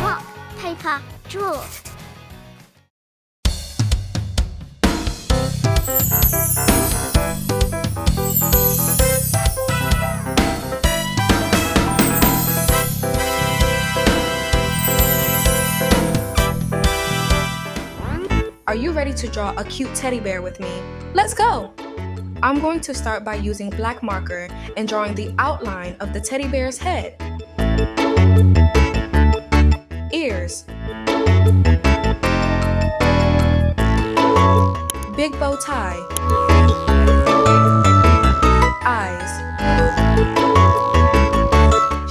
Rock, paper, draw. Are you ready to draw a cute teddy bear with me? Let's go! I'm going to start by using black marker and drawing the outline of the teddy bear's head, ears, big bow tie, eyes,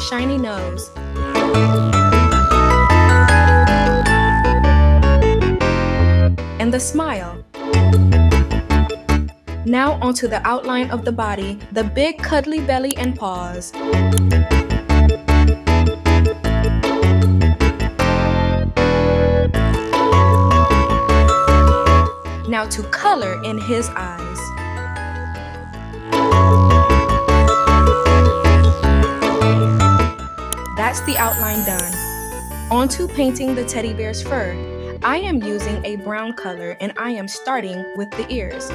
shiny nose, and the smile. Now onto the outline of the body, the big cuddly belly and paws. Now to color in his eyes. That's the outline done. On to painting the teddy bear's fur. I am using a brown color and I am starting with the ears.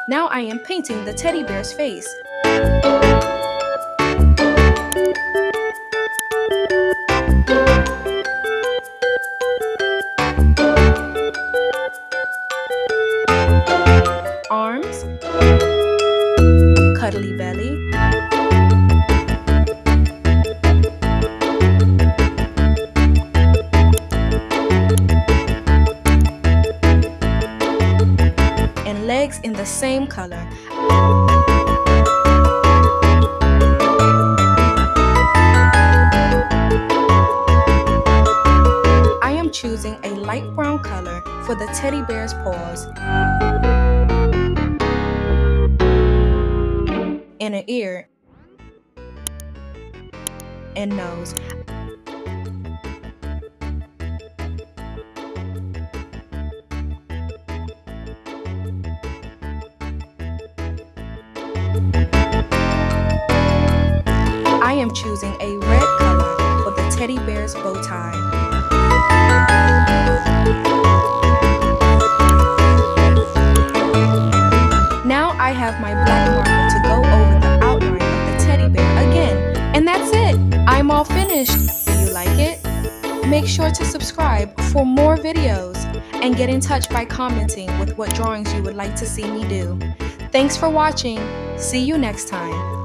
Now I am painting the teddy bear's face. Arms, cuddly belly, and legs in the same color. I am choosing a light brown color for the teddy bear's paws and an ear and nose. I am choosing a red color for the teddy bear's bow tie. Now I have my black marker to go over the outline of the teddy bear again. And that's it! I'm all finished! Do you like it? Make sure to subscribe for more videos and get in touch by commenting with what drawings you would like to see me do. Thanks for watching! See you next time!